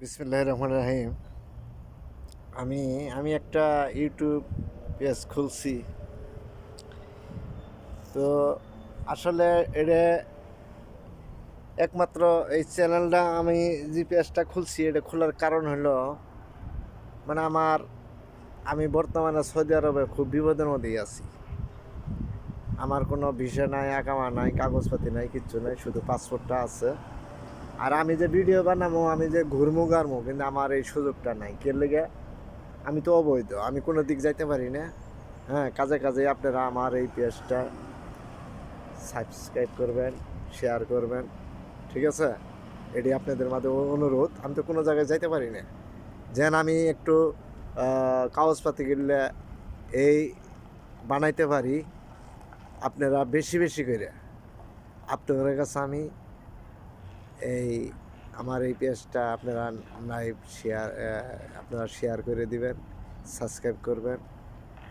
বিসমিল্লাহির রহমানির রহিম। আমি আমি একটা ইউটিউব পেজ খুলছি। তো আসলে এটা একমাত্র এই চ্যানেলটা আমি যে পেজটা খুলছি এটা খোলার কারণ হলো মানে আমি বর্তমানে সৌদি আরবে খুব বিপদের মধ্যেই আছি। আমার কোনো ভিসা নাই, আকামা নাই, কাগজপাতি নাই, কিচ্ছু নাই, শুধু পাসপোর্টটা আছে। আর আমি যে ভিডিও বানাবো, আমি যে ঘুরমু গারমু, কিন্তু আমার এই সুযোগটা নাই। কে লেগে? আমি তো অবৈধ, আমি কোনো দিক যাইতে পারি না। হ্যাঁ, কাজে কাজে আপনারা আমার এই পেজটা সাবস্ক্রাইব করবেন, শেয়ার করবেন, ঠিক আছে? এটি আপনাদের মাঝে অনুরোধ। আমি তো কোনো জায়গায় যাইতে পারি না, যেন আমি একটু কাগজপাতি কিনলে এই বানাইতে পারি। আপনারা বেশি বেশি করে আপনাদের কাছে আমি এই আমার এই পেজটা আপনারা লাইভ শেয়ার আপনারা শেয়ার করে দিবেন, সাবস্ক্রাইব করবেন।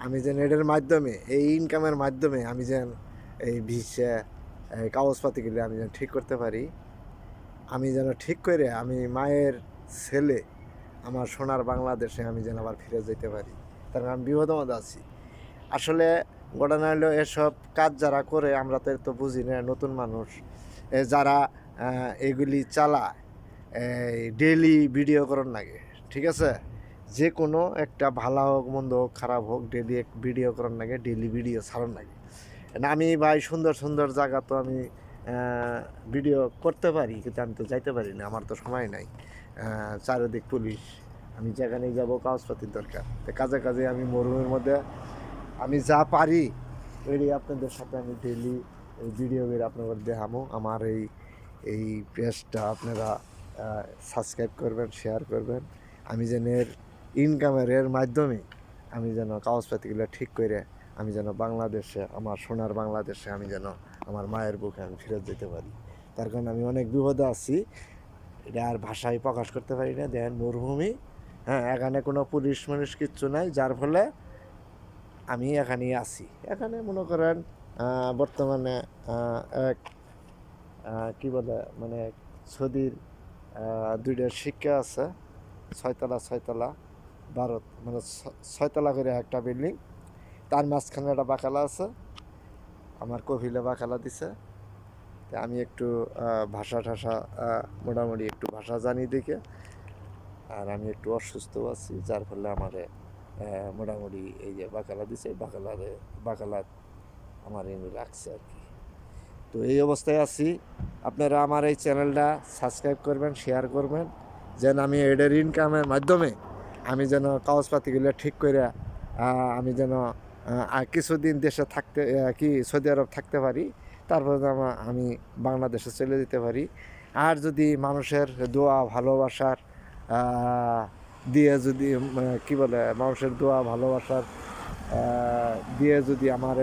আমি যেন এটার মাধ্যমে, এই ইনকামের মাধ্যমে আমি যেন এই ভিসা কাগজপাতিগুলি আমি যেন ঠিক করতে পারি। আমি যেন ঠিক করে আমি মায়ের ছেলে আমার সোনার বাংলাদেশে আমি যেন আবার ফিরে যেতে পারি। তার কারণ আমি বিপদের মধ্যে আছি। আসলে ঘটনা হলো, এসব কাজ যারা করে আমরা তো এত বুঝি না, নতুন মানুষ যারা এগুলি চালায়, এই ডেইলি ভিডিও করার লাগে, ঠিক আছে? যে কোনো একটা ভালো হোক, মন্দ হোক, খারাপ হোক, ডেইলি এক ভিডিও করার লাগে, ডেইলি ভিডিও ছাড়ার লাগে। আমি ভাই সুন্দর সুন্দর জায়গা তো আমি ভিডিও করতে পারি, কিন্তু আমি তো যাইতে পারি না, আমার তো সময় নাই। চারিদিক পুলিশ, আমি যেখানেই যাবো কাগজপাতির দরকার। তো কাজে কাজে আমি মরুমের মধ্যে আমি যা পারি ওই আপনাদের সাথে আমি ডেইলি এই ভিডিও করে আপনাদের দেখামো। আমার এই পেজটা আপনারা সাবস্ক্রাইব করবেন, শেয়ার করবেন। আমি যেন এর ইনকামের এর মাধ্যমে আমি যেন কাগজপাতিগুলো ঠিক করে আমি যেন বাংলাদেশে, আমার সোনার বাংলাদেশে আমি যেন আমার মায়ের বুকে আমি ফেরত যেতে পারি। তার কারণে আমি অনেক বিপদে আছি, এটা আর ভাষায় প্রকাশ করতে পারি না। দেখেন মরুভূমি, হ্যাঁ, এখানে কোনো পুলিশ মানুষ কিচ্ছু নাই, যার ফলে আমি এখানেই আছি। এখানে মনে করেন বর্তমানে এক কী বলে মানে সৌদির দুইটা শিক্ষা আছে, ছয়তলা ছয়তলা, ভারত মানে ছয়তলা করে একটা বিল্ডিং, তার মাঝখানে একটা বাকালা আছে। আমার কফিলে বাকালা দিছে। তা আমি একটু ভাষা টাষা মোটামুটি একটু ভাষা জানি দেখে, আর আমি একটু অসুস্থও আছি, যার ফলে আমারে মোটামুটি এই যে বাকালা দিছে, বাকালা আমার এনে রাখছে আর কি। তো এই অবস্থায় আছি। আপনারা আমার এই চ্যানেলটা সাবস্ক্রাইব করবেন, শেয়ার করবেন, যেন আমি এডের ইনকামের মাধ্যমে আমি যেন কাগজপাতিগুলো ঠিক করে আমি যেন কিছুদিন দেশে থাকতে কি সৌদি আরব থাকতে পারি, তারপর আমি বাংলাদেশে চলে যেতে পারি। আর যদি মানুষের দোয়া ভালোবাসার দিয়ে যদি কি বলে মানুষের দোয়া ভালোবাসার দিয়ে যদি আমার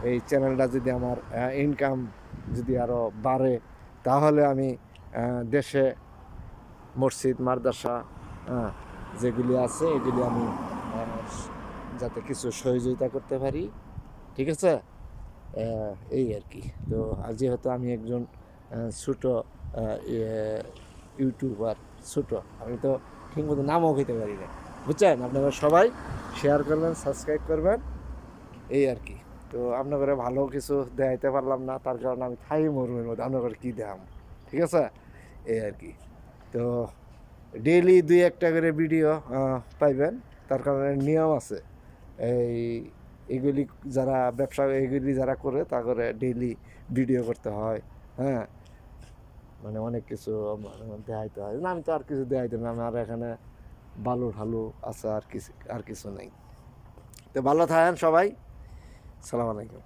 এই চ্যানেলটা যদি আমার ইনকাম যদি আরও বাড়ে, তাহলে আমি দেশে মসজিদ মাদ্রাসা যেগুলি আছে এগুলি আমি যাতে কিছু সহযোগিতা করতে পারি, ঠিক আছে? এই আর কি। তো আর যেহেতু আমি একজন ছোটো ইউটিউবার, ছোটো, আমি তো ঠিকমতো নামও খেতে পারি না, বুঝছেন? আপনারা সবাই শেয়ার করবেন, সাবস্ক্রাইব করবেন, এই আর কি। তো আপনাদের ভালো কিছু দেখাইতে পারলাম না, তার কারণে আমি থাই মরুমের মধ্যে, আপনাদের কী দেখাম, ঠিক আছে? এই আর কি। তো ডেইলি দুই একটা করে ভিডিও পাইবেন, তার কারণে নিয়ম আছে। এই এগুলি যারা ব্যবসা এগুলি যারা করে তা করে ডেইলি ভিডিও করতে হয়। হ্যাঁ, মানে অনেক কিছু দেখাইতে হয় না। আমি তো আর কিছু দেখাইতে না, আমার এখানে বালু ঢালু আছে, আর কিছু নেই। তো ভালো থাকেন সবাই, সালাম আলাইকুম।